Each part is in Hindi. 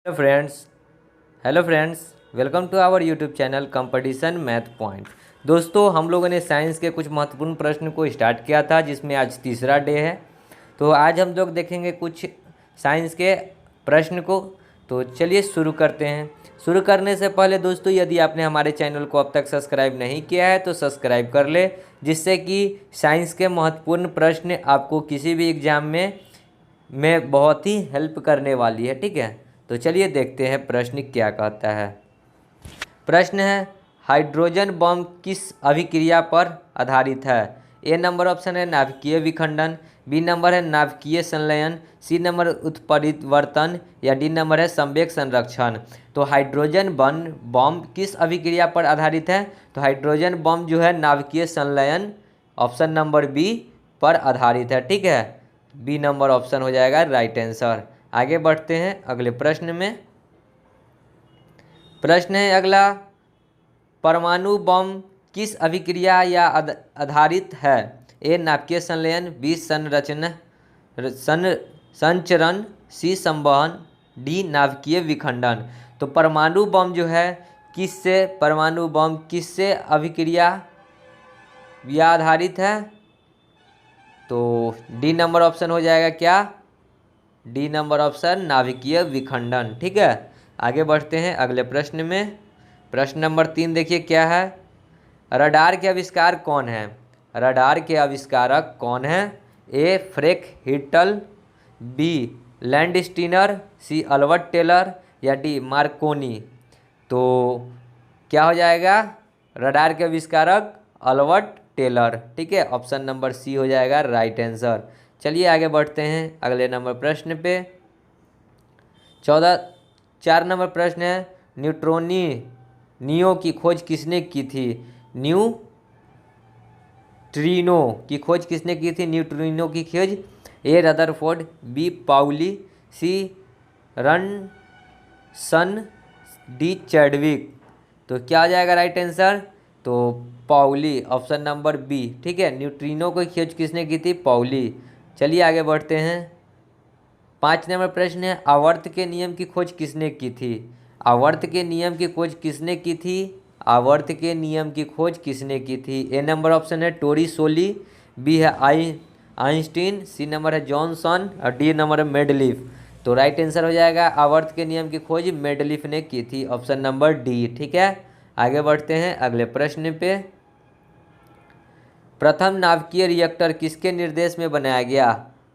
Hello friends hello friends welcome to our YouTube channel competition math point. दोस्तों, हम लोगों ने साइंस के कुछ महत्वपूर्ण प्रश्न को स्टार्ट किया था, जिसमें आज तीसरा डे है। तो आज हम लोग देखेंगे कुछ साइंस के प्रश्न को। तो चलिए शुरू करते हैं। शुरू करने से पहले दोस्तों, यदि आपने हमारे चैनल को अब तक सब्सक्राइब नहीं किया है तो सब्सक्राइब कर ले, जिससे कि साइंस के महत्वपूर्ण प्रश्न आपको किसी भी एग्ज़ाम में बहुत ही हेल्प करने वाली है। ठीक है, तो चलिए देखते हैं प्रश्न क्या कहता है। प्रश्न है, हाइड्रोजन बम किस अभिक्रिया पर आधारित है? ए नंबर ऑप्शन है नाभिकीय विखंडन, बी नंबर है नाभिकीय संलयन, सी नंबर उत्परिवर्तन या डी नंबर है संवेग संरक्षण। तो हाइड्रोजन बम किस अभिक्रिया पर आधारित है? तो हाइड्रोजन बम जो है नाभिकीय संलयन ऑप्शन नंबर बी पर आधारित है। ठीक है, बी नंबर ऑप्शन हो जाएगा राइट आंसर। आगे बढ़ते हैं अगले प्रश्न में। प्रश्न है अगला, परमाणु बम किस अभिक्रिया या आधारित है? ए नाभिकीय संलयन, बी संचरण, सी संवहन, डी नाभिकीय विखंडन। तो परमाणु बम जो है किससे अभिक्रिया या आधारित है? तो डी नंबर ऑप्शन हो जाएगा क्या? डी नंबर ऑप्शन नाभिकीय विखंडन। ठीक है, आगे बढ़ते हैं अगले प्रश्न में। प्रश्न नंबर 3 देखिए क्या है। रडार के आविष्कार कौन है? रडार के आविष्कारक कौन है? ए फ्रैंक हिटल, बी लैंडस्टीनर, सी अल्बर्ट टेलर या डी मार्कोनी। तो क्या हो जाएगा? रडार के आविष्कारक अल्बर्ट टेलर। ठीक है, ऑप्शन नंबर सी हो जाएगा राइट आंसर। चलिए आगे बढ़ते हैं अगले नंबर प्रश्न पे। 4 नंबर प्रश्न है, न्यूट्रिनो की खोज किसने की थी? न्यूट्रिनो की खोज किसने की थी? न्यूट्रिनो की खोज ए रदरफोर्ड, बी पाउली, सी रनसन, डी चैडविक। तो क्या आ जाएगा राइट आंसर? तो पाउली, ऑप्शन नंबर बी। ठीक है, न्यूट्रिनो की खोज किसने की थी? पाउली। चलिए आगे बढ़ते हैं। 5 नंबर प्रश्न है, आवर्त के नियम की खोज किसने की थी? आवर्त के नियम की खोज किसने की थी? आवर्त के नियम की खोज किसने की थी? ए नंबर ऑप्शन है टोरिसोली, बी है आइंस्टीन, सी नंबर है जॉनसन और डी नंबर है मेडलिफ। तो राइट आंसर हो जाएगा आवर्त के नियम की खोज मेडलिफ ने की थी, ऑप्शन नंबर डी। ठीक है, आगे बढ़ते हैं अगले प्रश्न पे। प्रथम नाभिकीय रिएक्टर किसके निर्देश में बनाया गया?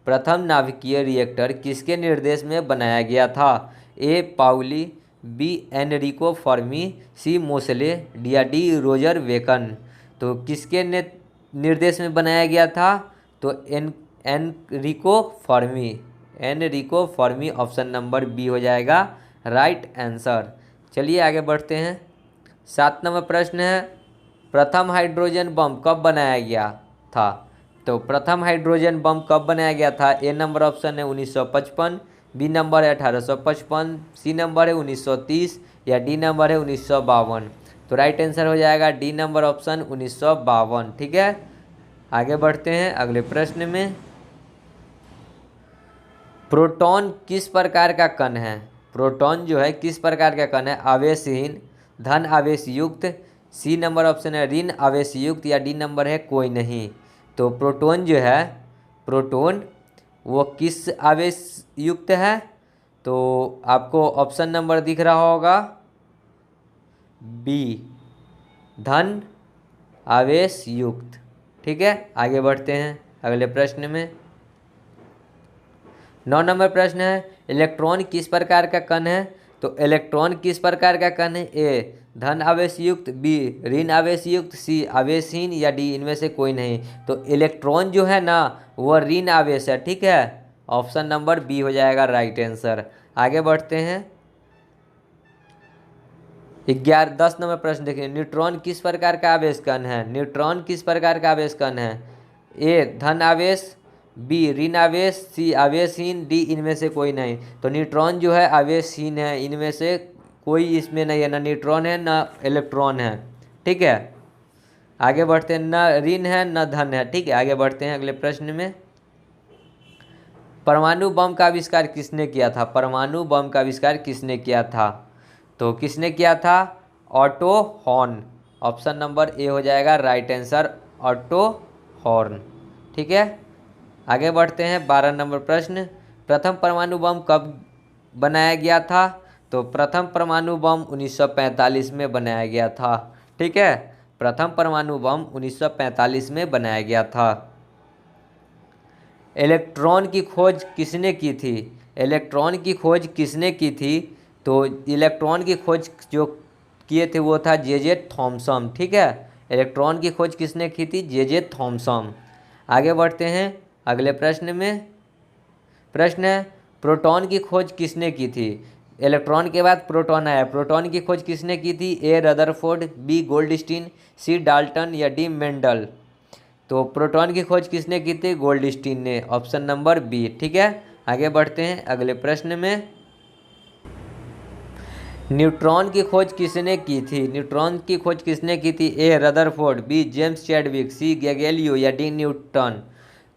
प्रथम नाभिकीय रिएक्टर किसके निर्देश में बनाया गया था? ए पाउली, बी एनरिको फर्मी, सी मोसले या डी रोजर वेकन। तो किसके निर्देश में बनाया गया था? तो Enrico Fermi, option number B हो जाएगा राइट आंसर। चलिए आगे बढ़ते हैं। 7 नंबर प्रश्न है, प्रथम हाइड्रोजन बम कब बनाया गया था? तो प्रथम हाइड्रोजन बम कब बनाया गया था? ए नंबर ऑप्शन है 1955, बी नंबर है 1855, सी नंबर है 1930 या डी नंबर है 1952। तो राइट आंसर हो जाएगा डी नंबर ऑप्शन 1952। ठीक है, आगे बढ़ते हैं अगले प्रश्न में। प्रोटॉन किस प्रकार का कण है? प्रोटॉन जो है किस प्रकार का कण है? आवेशहीन, धन आवेश युक्त, सी नंबर ऑप्शन है ऋण आवेश युक्त या डी नंबर है कोई नहीं। तो प्रोटॉन जो है, प्रोटॉन वो किस आवेश युक्त है? तो आपको ऑप्शन नंबर दिख रहा होगा बी, धन आवेश युक्त। ठीक है, आगे बढ़ते हैं अगले प्रश्न में। 9 नंबर प्रश्न है, इलेक्ट्रॉन किस प्रकार का कण है? तो इलेक्ट्रॉन किस प्रकार का कण है? ए धन आवेश युक्त, बी ऋण आवेश युक्त, सी आवेशहीन या डी इनमें से कोई नहीं। तो इलेक्ट्रॉन जो है ना वह ऋण आवेश है। ठीक है, ऑप्शन नंबर बी हो जाएगा राइट आंसर। आगे बढ़ते हैं 10 नंबर प्रश्न देखिए, न्यूट्रॉन किस प्रकार का आवेश कण है? न्यूट्रॉन किस प्रकार का आवेश कण है? ए धन आवेश, बी ऋण आवेश, सी आवेशहीन, डी इनमें से कोई नहीं। तो न्यूट्रॉन जो है आवेशहीन है, इनमें से कोई इसमें नहीं है, ना न्यूट्रॉन है ना इलेक्ट्रॉन है। ठीक है, आगे बढ़ते हैं, न ऋण है न धन है। ठीक है, आगे बढ़ते हैं अगले प्रश्न में। परमाणु बम का आविष्कार किसने किया था? परमाणु बम का आविष्कार किसने किया था? तो किसने किया था? Auto horn. Option number A हो जाएगा राइट आंसर, ऑटो हॉर्न। ठीक है, आगे बढ़ते हैं। 12 नंबर प्रश्न, प्रथम परमाणु बम कब बनाया गया था? तो प्रथम परमाणु बम 1945 में बनाया गया था। ठीक है, प्रथम परमाणु बम 1945 में बनाया गया था। इलेक्ट्रॉन की खोज किसने की थी? इलेक्ट्रॉन की खोज किसने की थी? तो इलेक्ट्रॉन की खोज जो किए थे वो था जे थॉमसन। ठीक है, इलेक्ट्रॉन की खोज किसने की थी? J Thomson. आगे बढ़ते हैं अगले प्रश्न में। प्रश्न है, प्रोटॉन की खोज किसने की थी? इलेक्ट्रॉन के बाद प्रोटॉन आया, प्रोटॉन की खोज किसने की थी? A Rutherford, B Goldstein, C Dalton या डी मेंडल। तो प्रोटॉन की खोज किसने की थी? गोल्डस्टीन ने। Option number B. ठीक है, आगे बढ़ते हैं अगले प्रश्न में। न्यूट्रॉन की खोज किसने की थी? न्यूट्रॉन की खोज किसने की थी? A Rutherford, B James Chadwick, C Galileo या डी न्यूटन।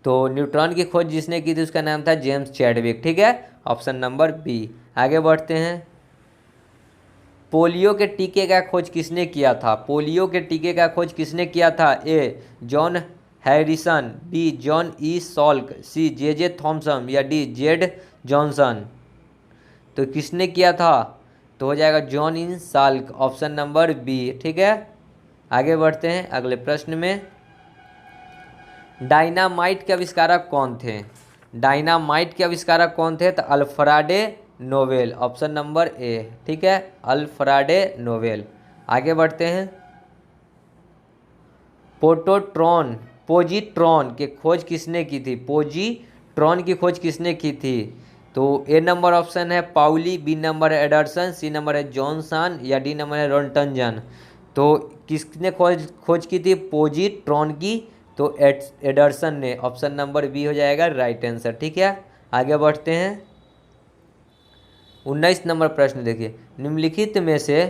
तो न्यूट्रॉन की खोज जिसने की थी उसका नाम था जेम्स चैडविक। ठीक है, ऑप्शन नंबर बी। आगे बढ़ते हैं। पोलियो के टीके का खोज किसने किया था? पोलियो के टीके का खोज किसने किया था? A John Harrison, B John E Salk, C J Thomson या डी जेड जॉनसन। तो किसने किया था? तो हो जाएगा जॉन इन साल्क। Option number B. ठीक है, आगे बढ़ते हैं अगले प्रश्न में। डायनामाइट के आविष्कारक कौन थे? डायनामाइट के आविष्कारक कौन थे? तो Alfred Nobel. Option number A. ठीक है, अल्फ्रेड नोबेल। आगे बढ़ते हैं। पोजीट्रॉन की खोज किसने की थी? पोजीट्रॉन की खोज किसने की थी? तो ए नंबर ऑप्शन है पाउली, बी नंबर है एडरसन, सी नंबर है जॉनसन या डी नंबर है रोंटनजन। तो किसने खोज की थी पोजीट्रॉन की? तो एडरसन ने। ऑप्शन नंबर बी हो जाएगा राइट आंसर। ठीक है, आगे बढ़ते हैं। 19 नंबर प्रश्न देखिए, निम्नलिखित में से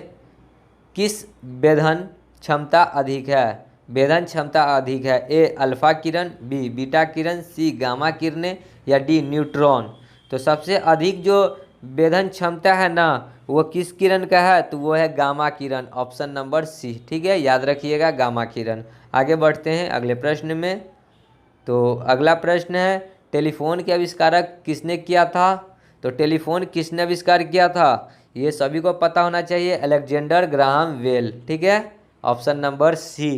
किस वेधन क्षमता अधिक है? वेधन क्षमता अधिक है। ए अल्फा किरण, बी बीटा किरण, सी गामा किरणें या डी न्यूट्रॉन। तो सबसे अधिक जो वेधन क्षमता है ना वो किस किरण का है? तो वो है गामा किरण। Option number C. ठीक है, याद रखिएगा गामा किरण। आगे बढ़ते हैं अगले प्रश्न में। तो अगला प्रश्न है, टेलीफोन के आविष्कारक किसने किया था? तो टेलीफोन किसने आविष्कार किया था? ये सभी को पता होना चाहिए, अलेक्जेंडर ग्राहम बेल। ठीक है, ऑप्शन नंबर सी।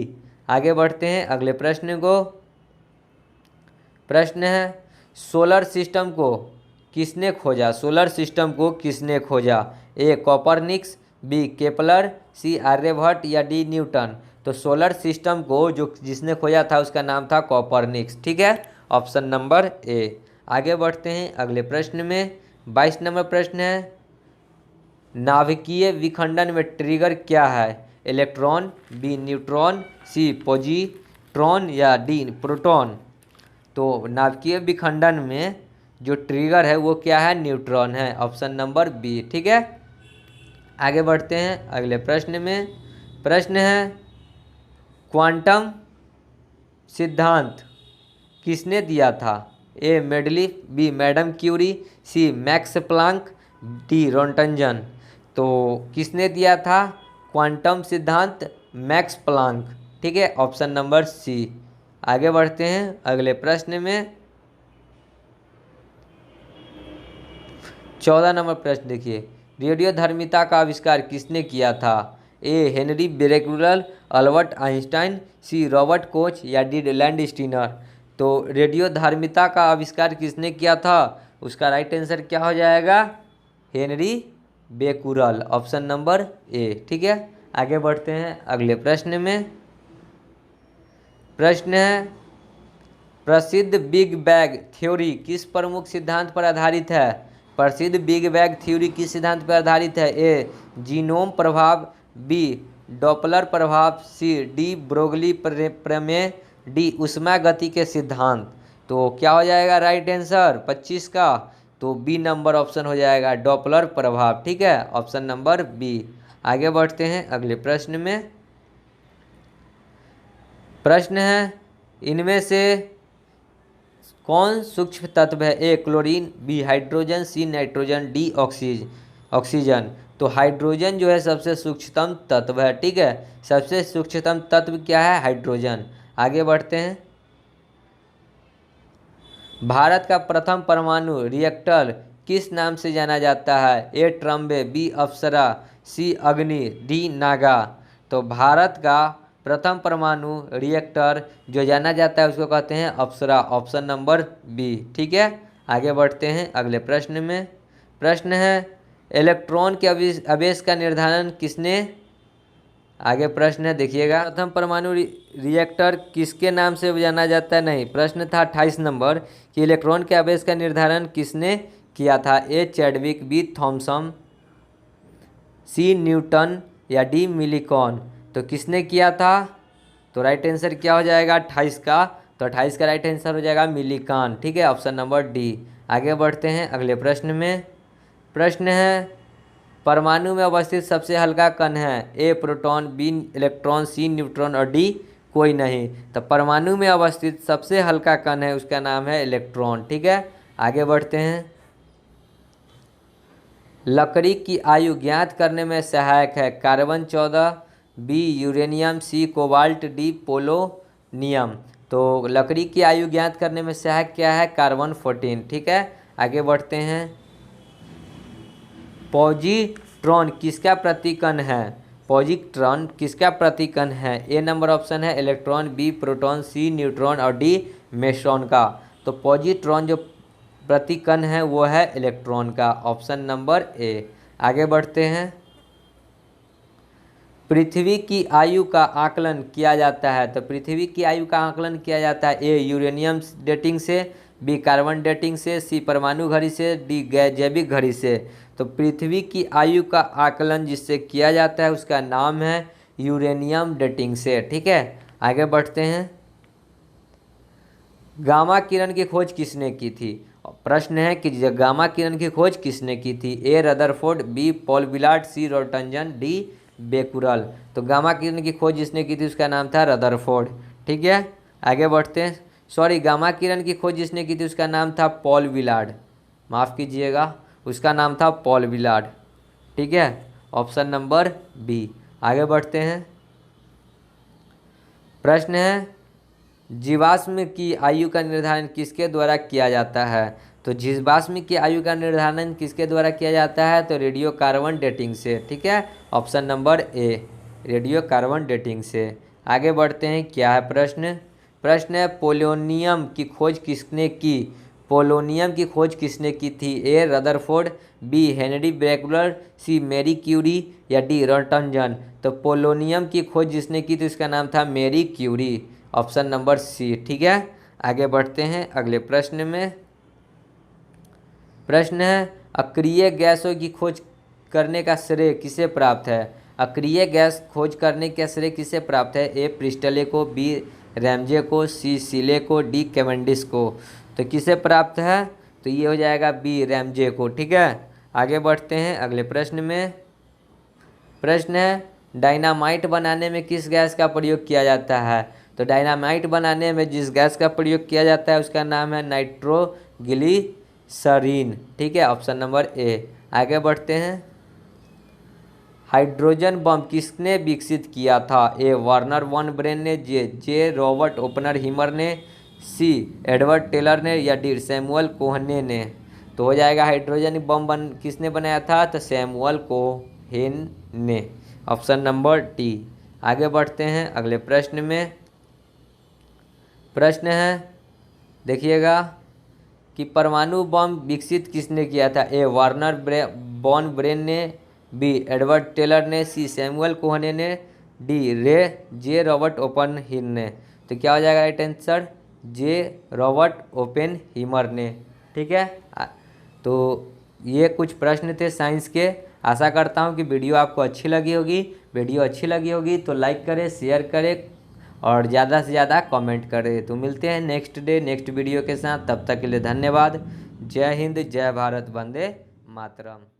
आगे बढ़ते हैं अगले प्रश्न को। प्रश्न है, सोलर सिस्टम को किसने खोजा? सोलर सिस्टम को किसने खोजा? ए कॉपरनिक्स, बी केपलर, सी आर्यभट्ट या डी न्यूटन। तो सोलर सिस्टम को जो जिसने खोजा था उसका नाम था कॉपरनिक्स। ठीक है, ऑप्शन नंबर ए। आगे बढ़ते हैं अगले प्रश्न में। 22 नंबर प्रश्न है, नाभिकीय विखंडन में ट्रिगर क्या है? इलेक्ट्रॉन, बी न्यूट्रॉन, सी पॉजिट्रॉन या डी प्रोटॉन। तो नाभिकीय विखंडन में जो ट्रिगर है वो क्या है? न्यूट्रॉन है। Option number B. ठीक है, आगे बढ़ते हैं अगले प्रश्न में। प्रश्न है, क्वांटम सिद्धांत किसने दिया था? ए Mendeleev, B madam Curie, C Max Planck, D रोंटनजन। तो किसने दिया था क्वांटम सिद्धांत? Max Planck. ठीक है, ऑप्शन नंबर सी। आगे बढ़ते हैं अगले प्रश्न में। 14 नंबर प्रश्न देखिए, रेडियोधर्मिता का आविष्कार किसने किया था? A Henry Becquerel, Albert Einstein, C Robert Koch या डी लैंडस्टीनर। तो रेडियोधर्मिता का आविष्कार किसने किया था? उसका राइट आंसर क्या हो जाएगा? Henry Becquerel. Option number A. ठीक है, आगे बढ़ते हैं अगले प्रश्न में। प्रश्न है, प्रसिद्ध बिग बैंग थ्योरी किस प्रमुख सिद्धांत पर आधारित है? प्रसिद्ध बिग बैंग थ्योरी किस सिद्धांत पर आधारित है? ए जीनोम प्रभाव, बी डॉपलर प्रभाव, सी डी ब्रोगली प्रमेय, डी उष्मा गति के सिद्धांत। तो क्या हो जाएगा राइट आंसर 25 का? तो बी नंबर ऑप्शन हो जाएगा डॉपलर प्रभाव। ठीक है, ऑप्शन नंबर बी। आगे बढ़ते हैं अगले प्रश्न में। प्रश्न है, इनमें से कौन सूक्ष्म तत्व है? A chlorine, B hydrogen, C nitrogen, D oxygen. तो हाइड्रोजन जो है सबसे सूक्ष्मतम तत्व है, ठीक है। सबसे सूक्ष्मतम तत्व क्या है? हाइड्रोजन। आगे बढ़ते हैं। भारत का प्रथम परमाणु रिएक्टर किस नाम से जाना जाता है? ए ट्रम्बे, बी अप्सरा, सी अग्नि, डी नागा। तो भारत का प्रथम परमाणु रिएक्टर जो जाना जाता है उसको कहते हैं अप्सरा, ऑप्शन नंबर बी, ठीक है। आगे बढ़ते हैं अगले प्रश्न में। प्रश्न है इलेक्ट्रॉन के आवेश का निर्धारण किसने? आगे प्रश्न है देखिएगा, प्रथम परमाणु रिएक्टर किसके नाम से जाना जाता है? नहीं, प्रश्न था 28 नंबर कि इलेक्ट्रॉन के आवेश का निर्धारण किसने किया था? ए चैडविक, बी थॉमसन, सी न्यूटन या डी मिलीकॉन। तो किसने किया था? तो राइट आंसर क्या हो जाएगा 28 का? तो 28 का राइट आंसर हो जाएगा मिलीकॉन, ठीक है, ऑप्शन नंबर डी। आगे बढ़ते हैं अगले प्रश्न में। प्रश्न है परमाणु में अवस्थित सबसे हल्का कण है? ए प्रोटॉन, बी इलेक्ट्रॉन, सी न्यूट्रॉन और डी कोई नहीं। तो परमाणु में अवस्थित सबसे हल्का कण है उसका नाम है इलेक्ट्रॉन, ठीक है। आगे बढ़ते हैं। लकड़ी की आयु ज्ञात करने में सहायक है? कार्बन 14, बी यूरेनियम, सी कोबाल्ट, डी पोलोनियम। तो लकड़ी की आयु ज्ञात करने में सहायक क्या है? कार्बन 14, ठीक है। आगे बढ़ते हैं। पॉजिट्रॉन किसका प्रतिकण है? पॉजिट्रॉन किसका प्रतिकण है? ए नंबर ऑप्शन है इलेक्ट्रॉन, बी प्रोटॉन, सी न्यूट्रॉन और डी मेट्रॉन का। तो पॉजिट्रॉन जो प्रतिकण है वो है इलेक्ट्रॉन का, ऑप्शन नंबर ए। आगे बढ़ते हैं। पृथ्वी की आयु का आकलन किया जाता है? तो पृथ्वी की आयु का आकलन किया जाता है ए यूरेनियम डेटिंग से, बी कार्बन डेटिंग से, सी परमाणु घड़ी से, डी जैविक घड़ी से। तो पृथ्वी की आयु का आकलन जिससे किया जाता है उसका नाम है यूरेनियम डेटिंग से, ठीक है। आगे बढ़ते हैं। गामा किरण की खोज किसने की थी? प्रश्न है कि गामा किरण की खोज किसने की थी? A Rutherford, B Paul Willard, C रोटंजन, D Becquerel. तो गामा किरण की खोज जिसने की थी उसका नाम था रदरफोर्ड, ठीक है। आगे बढ़ते हैं। सॉरी, गामा किरण की खोज जिसने की थी उसका नाम था पॉल विलार्ड, माफ़ कीजिएगा, उसका नाम था पॉल विलार्ड, ठीक है, ऑप्शन नंबर बी। आगे बढ़ते हैं। प्रश्न है जीवाश्म की आयु का निर्धारण किसके द्वारा किया जाता है? तो जीवाश्म की आयु का निर्धारण किसके द्वारा किया जाता है? तो रेडियो कार्बन डेटिंग से, ठीक है, option number A, radio carbon dating से। आगे बढ़ते हैं। क्या है प्रश्न? प्रश्न है पोलोनियम की खोज किसने की? पोलोनियम की खोज किसने की थी? A Rutherford, B Henry बेकुलर, C Marie Curie या डी रोटंजन। तो पोलोनियम की खोज जिसने की थी उसका नाम था Marie Curie, option number C, ठीक है। आगे बढ़ते हैं अगले प्रश्न में। प्रश्न है अक्रिय गैसों की खोज करने का श्रेय किसे प्राप्त है? अक्रिय गैस खोज करने का श्रेय किसे प्राप्त है? ए प्रिस्टले को, बी रैमजे को, सी सीले को, डी कैवेंडिश को। तो किसे प्राप्त है? तो ये हो जाएगा बी रैमजे को, ठीक है। आगे बढ़ते हैं अगले प्रश्न में। प्रश्न है डायनामाइट बनाने में किस गैस का प्रयोग किया जाता है? तो डायनामाइट बनाने में जिस गैस का प्रयोग किया जाता है उसका नाम है नाइट्रोग्लिसरीन, ठीक है, ऑप्शन नंबर ए। आगे बढ़ते हैं। हाइड्रोजन बम किसने विकसित किया था? ए वर्नर वन ब्रेन ने, जे रॉबर्ट ओपनहीमर ने, सी एडवर्ड टेलर ने या डी सैमुअल कोहने ने। तो हो जाएगा हाइड्रोजन बम किसने बनाया था? तो सैमुअल कोहेन ने, ऑप्शन नंबर डी। आगे बढ़ते हैं अगले प्रश्न में। प्रश्न है देखिएगा कि परमाणु बम विकसित किसने किया था? ए वार्नर बॉन ब्रेन ने, बी एडवर्ड टेलर ने, सी सैमुअल कोहने ने, डी जे रॉबर्ट ओपनहीमर ने। तो क्या हो जाएगा राइट आंसर? जे रॉबर्ट ओपनहीमर ने, ठीक है। तो ये कुछ प्रश्न थे साइंस के। आशा करता हूँ कि वीडियो आपको अच्छी लगी होगी। वीडियो अच्छी लगी होगी तो लाइक करें, शेयर करें और ज़्यादा से ज़्यादा कमेंट करें। तो मिलते हैं नेक्स्ट डे नेक्स्ट वीडियो के साथ, तब तक के लिए धन्यवाद। जय हिंद, जय भारत, वंदे मातरम।